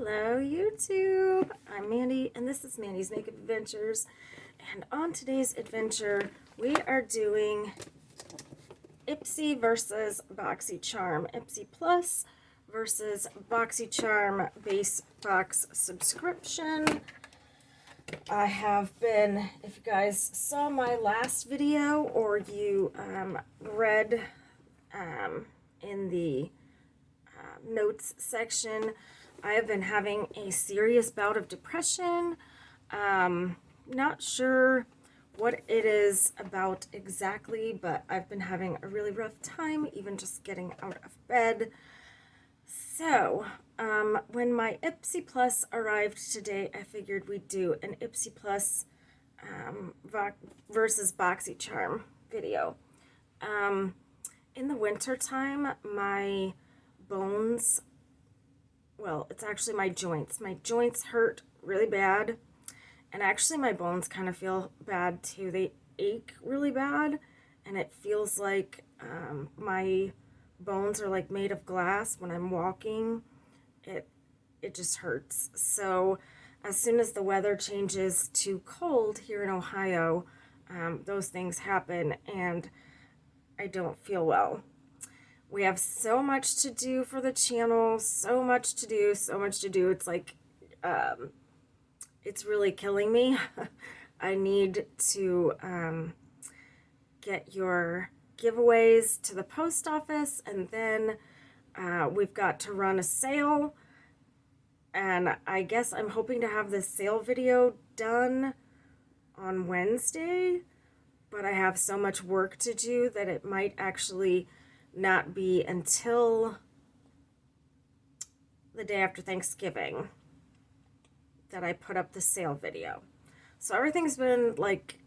Hello YouTube, I'm Mandy and this is Mandy's Makeup Adventures, and on today's adventure we are doing Ipsy versus Boxycharm, Ipsy Plus versus Boxycharm base box subscription. I have been, if you guys saw my last video or you read in the notes section, I have been having a serious bout of depression. Not sure what it is about exactly, but I've been having a really rough time even just getting out of bed. So, when my Ipsy Plus arrived today, I figured we'd do an Ipsy Plus versus Boxycharm video. In the winter time, my bones, well, it's actually my joints. My joints hurt really bad, and actually my bones kind of feel bad too. They ache really bad, and it feels like my bones are like made of glass when I'm walking. It just hurts. So as soon as the weather changes to cold here in Ohio, those things happen, and I don't feel well. We have so much to do for the channel, so much to do. It's like, it's really killing me. I need to get your giveaways to the post office, and then we've got to run a sale. And I guess I'm hoping to have this sale video done on Wednesday, but I have so much work to do that it might actually not be until the day after Thanksgiving that I put up the sale video. So everything's been like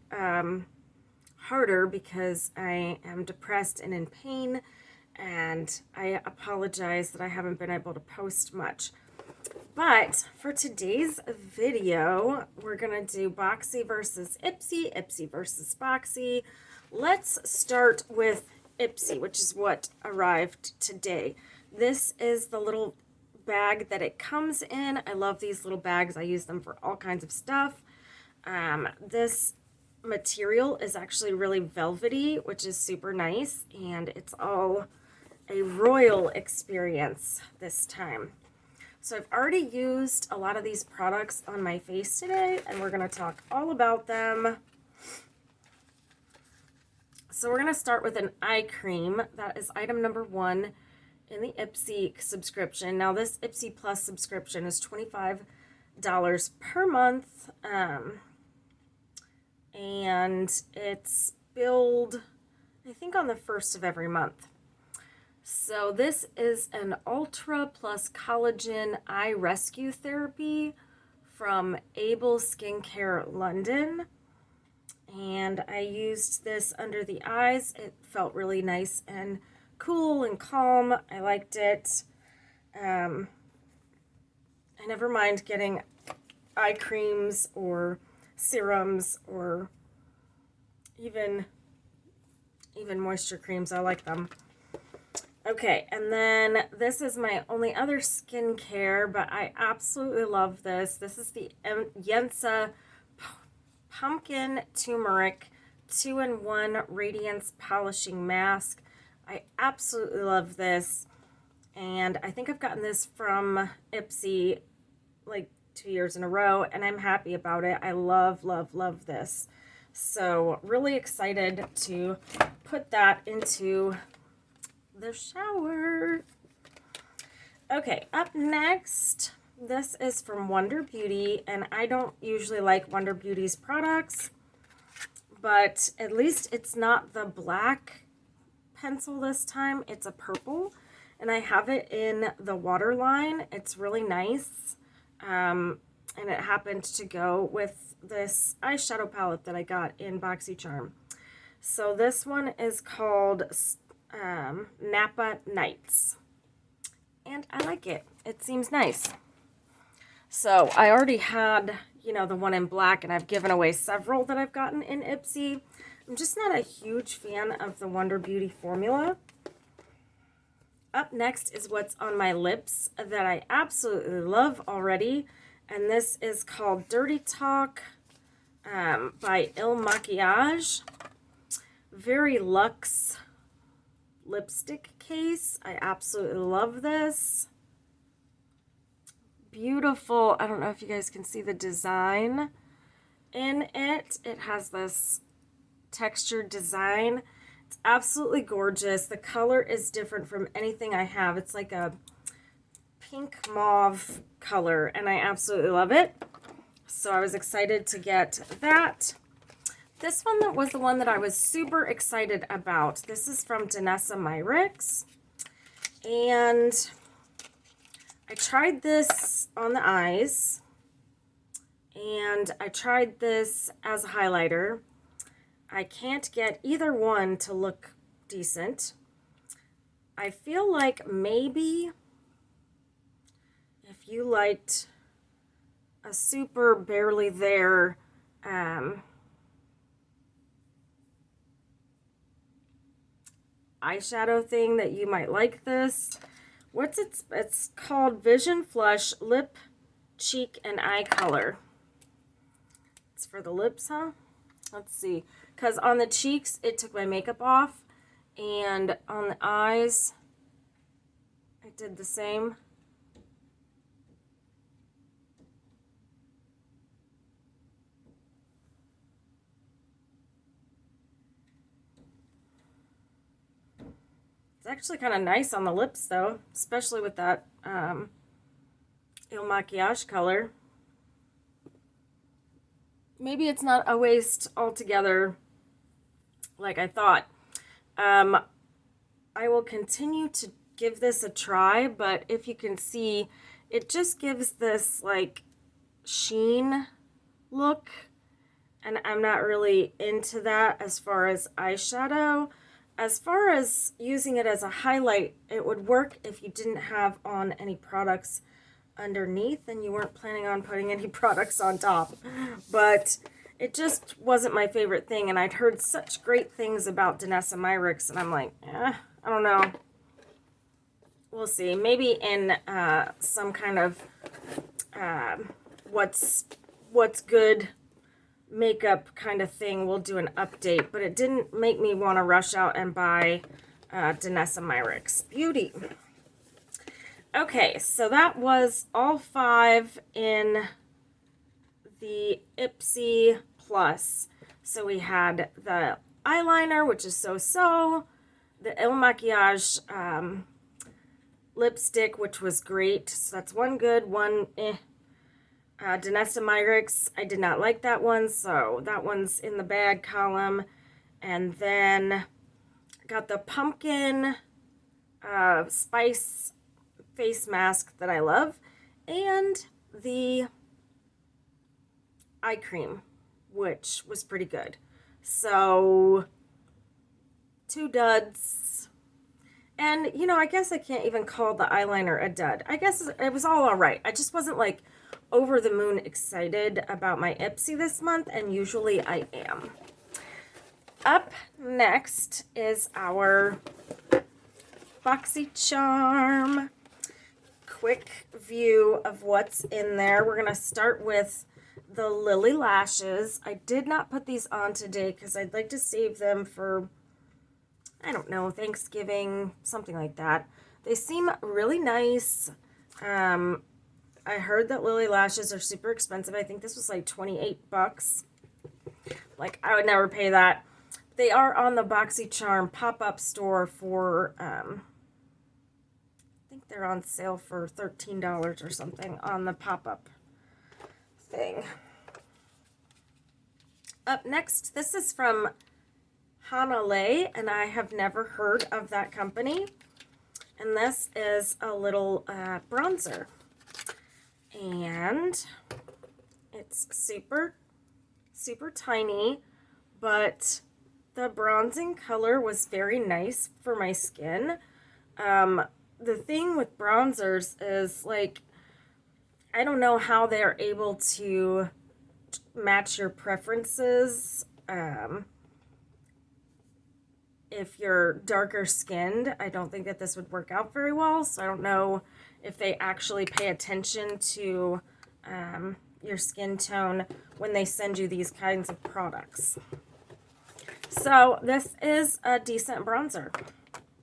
harder because I am depressed and in pain, and I apologize that I haven't been able to post much. But for today's video, we're gonna do Boxy versus Ipsy, Ipsy versus Boxy. Let's start with Ipsy, which is what arrived today. This is the little bag that it comes in. I love these little bags. I use them for all kinds of stuff. This material is actually really velvety, which is super nice, and it's all a royal experience this time. So I've already used a lot of these products on my face today, and we're going to talk all about them. So we're going to start with an eye cream. That is item number 1 in the Ipsy subscription. Now this Ipsy Plus subscription is $25 per month, and it's billed, I think, on the 1st of every month. So this is an Ultra Plus Collagen Eye Rescue Therapy from Able Skincare London. And I used this under the eyes. It felt really nice and cool and calm. I liked it. I never mind getting eye creams or serums or even moisture creams. I like them. Okay, and then this is my only other skincare, but I absolutely love this. This is the Yensa Pumpkin Turmeric 2-in-1 Radiance Polishing Mask. I absolutely love this, and I think I've gotten this from Ipsy like 2 years in a row, and I'm happy about it. I love, love, love this. So really excited to put that into the shower. Okay, up next, this is from Wonder Beauty, and I don't usually like Wonder Beauty's products, but at least it's not the black pencil this time. It's a purple, and I have it in the waterline. It's really nice, and it happened to go with this eyeshadow palette that I got in Boxycharm. So this one is called Napa Nights, and I like it. It seems nice. So I already had, the one in black, and I've given away several that I've gotten in Ipsy. I'm just not a huge fan of the Wonder Beauty formula. Up next is what's on my lips that I absolutely love already, and this is called Dirty Talk by Il Maquillage. Very luxe lipstick case. I absolutely love this. Beautiful. I don't know if you guys can see the design in it. It has this textured design. It's absolutely gorgeous. The color is different from anything I have. It's like a pink mauve color, and I absolutely love it. So I was excited to get that. This one that was the one that I was super excited about. This is from Danessa Myricks. And I tried this on the eyes. And I tried this as a highlighter. I can't get either one to look decent. I feel like maybe if you liked a super barely there eyeshadow thing, that you might like this. It's called Vision Flush Lip, Cheek, and Eye Color. It's for the lips, huh? Let's see. Because on the cheeks, it took my makeup off. And on the eyes, I did the same. It's actually kind of nice on the lips, though. Especially with that Il Maquillage color. Maybe it's not a waste altogether like I thought. I will continue to give this a try, but if you can see, it just gives this like sheen look, and I'm not really into that as far as eyeshadow. As far as using it as a highlight, it would work if you didn't have on any products underneath and you weren't planning on putting any products on top. But it just wasn't my favorite thing, and I'd heard such great things about Danessa Myricks, and I'm like, I don't know. We'll see. Maybe in some kind of what's good makeup kind of thing, we'll do an update, but it didn't make me want to rush out and buy Danessa Myricks Beauty. Okay, so that was all 5 in the Ipsy Plus. So we had the eyeliner, which is so-so, the Il Maquillage lipstick, which was great. So that's one good, one eh. Danessa Myricks, I did not like that one, so that one's in the bad column. And then got the pumpkin spice face mask that I love, and the eye cream, which was pretty good. So 2 duds. And, you know, I guess I can't even call the eyeliner a dud. I guess it was all right. I just wasn't like over the moon excited about my Ipsy this month, and usually I am. Up next is our Boxycharm. Quick view of what's in there. We're going to start with the Lily Lashes. I did not put these on today because I'd like to save them for, I don't know, Thanksgiving, something like that. They seem really nice. I heard that Lily Lashes are super expensive. I think this was like 28 bucks. Like, I would never pay that. They are on the Boxycharm pop-up store for, I think they're on sale for $13 or something on the pop-up thing. Up next, this is from Hanalei, and I have never heard of that company. And this is a little bronzer. And it's super, super tiny, but the bronzing color was very nice for my skin. The thing with bronzers is, like, I don't know how they're able to match your preferences. if you're darker skinned, I don't think that this would work out very well. So I don't know if they actually pay attention to your skin tone when they send you these kinds of products. So this is a decent bronzer.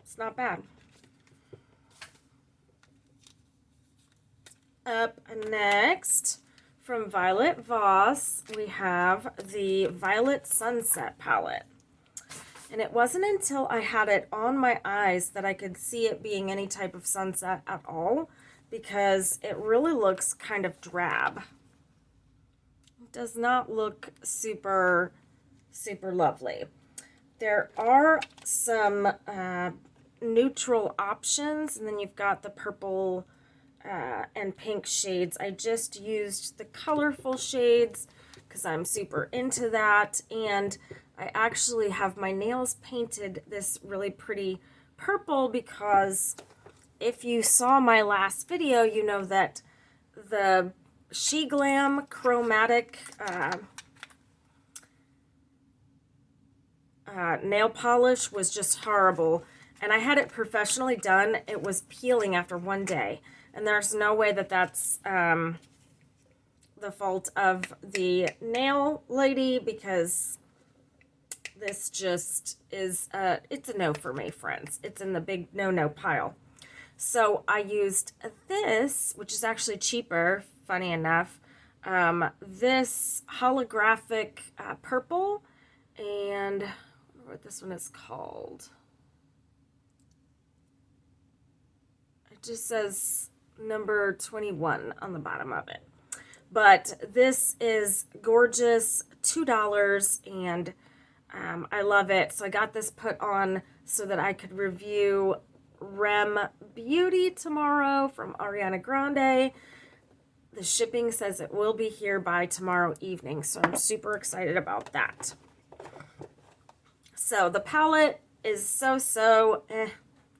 It's not bad. Up next, from Violet Voss, we have the Violet Sunset palette. And it wasn't until I had it on my eyes that I could see it being any type of sunset at all, because it really looks kind of drab. It does not look super, super lovely. There are some neutral options, and then you've got the purple and pink shades. I just used the colorful shades because I'm super into that, and I actually have my nails painted this really pretty purple because if you saw my last video, you know that the She Glam chromatic nail polish was just horrible, and I had it professionally done. It was peeling after one day, and there's no way that that's the fault of the nail lady, because this just is it's a no for me, friends. It's in the big no pile. So I used this, which is actually cheaper, funny enough, this holographic purple, and I don't know what this one is called. It just says number 21 on the bottom of it. But this is gorgeous, $2, and I love it. So I got this put on so that I could review Rem Beauty tomorrow from Ariana Grande. The shipping says it will be here by tomorrow evening, so I'm super excited about that. So the palette is so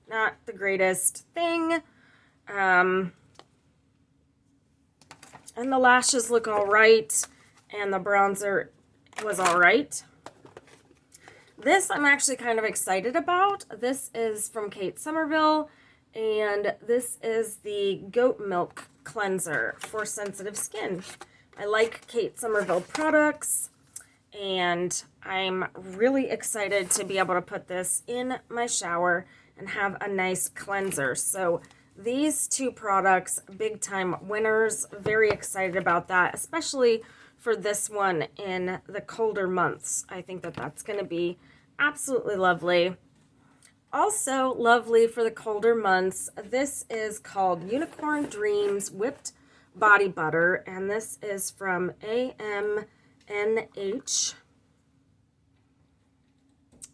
not the greatest thing. And the lashes look all right, and the bronzer was all right. This I'm actually kind of excited about. This is from Kate Somerville, and this is the Goat Milk Cleanser for sensitive skin. I like Kate Somerville products, and I'm really excited to be able to put this in my shower and have a nice cleanser. So these two products, big time winners. Very excited about that, especially for this one in the colder months. I think that that's going to be absolutely lovely. Also lovely for the colder months, this is called Unicorn Dreams Whipped Body Butter, and this is from AMNH.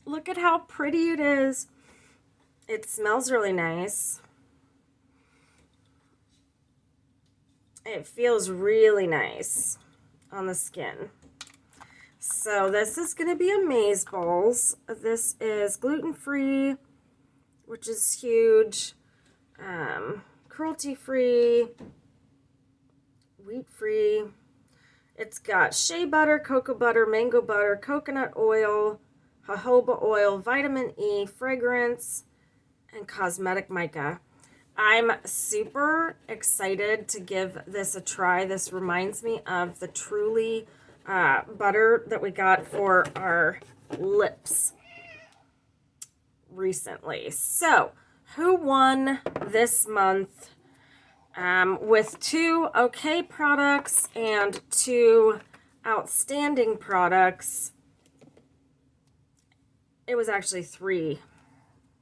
Look at how pretty it is. It smells really nice. It feels really nice on the skin. So this is going to be amazeballs. This is gluten-free, which is huge, cruelty-free, wheat-free. It's got shea butter, cocoa butter, mango butter, coconut oil, jojoba oil, vitamin E, fragrance, and cosmetic mica. I'm super excited to give this a try. This reminds me of the Truly butter that we got for our lips recently. So, who won this month with 2 okay products and 2 outstanding products? It was actually 3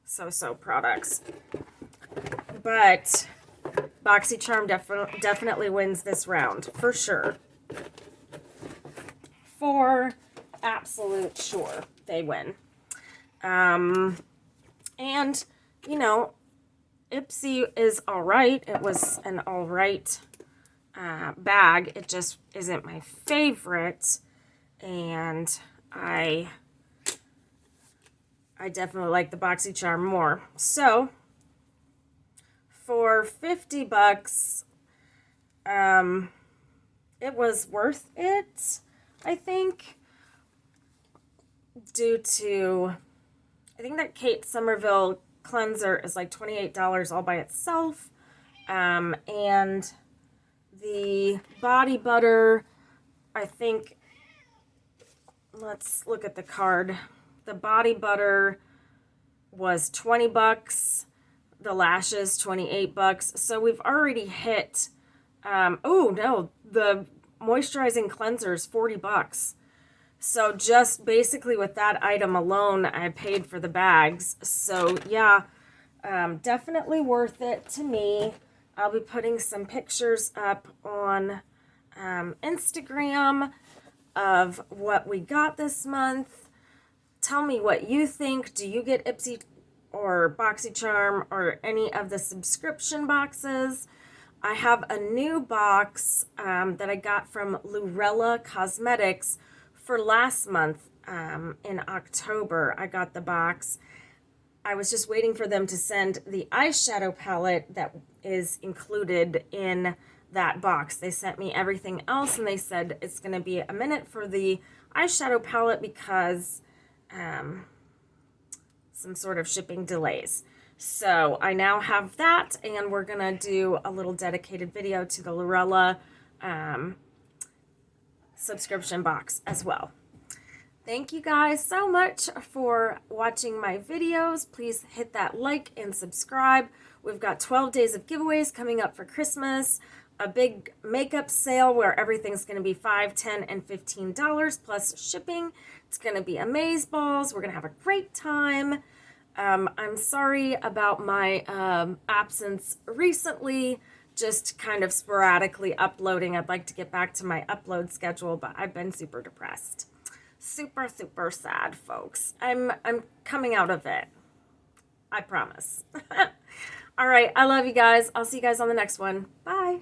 so-so products. But Boxycharm definitely wins this round, for sure. For absolute sure, they win. And, you know, Ipsy is all right. It was an all right bag. It just isn't my favorite. And I definitely like the Boxycharm more. So, for $50, it was worth it, I think, due to I think that Kate Somerville cleanser is like $28 all by itself. And the body butter, I think, let's look at the card. The body butter was 20 bucks. The lashes, 28 bucks. So we've already hit, oh no, the moisturizing cleanser is 40 bucks. So just basically with that item alone, I paid for the bags. So yeah, definitely worth it to me. I'll be putting some pictures up on Instagram of what we got this month. Tell me what you think. Do you get Ipsy or Boxycharm or any of the subscription boxes? I have a new box that I got from Lurella Cosmetics for last month in October. I got the box. I was just waiting for them to send the eyeshadow palette that is included in that box. They sent me everything else and they said it's going to be a minute for the eyeshadow palette because some sort of shipping delays. So I now have that, and we're going to do a little dedicated video to the Lurella subscription box as well. Thank you guys so much for watching my videos. Please hit that like and subscribe. We've got 12 days of giveaways coming up for Christmas, a big makeup sale where everything's going to be $5, $10, and $15 plus shipping. It's going to be amazeballs. We're going to have a great time. I'm sorry about my absence recently, just kind of sporadically uploading. I'd like to get back to my upload schedule, but I've been super depressed. Super, super sad, folks. I'm coming out of it. I promise. All right, I love you guys. I'll see you guys on the next one. Bye.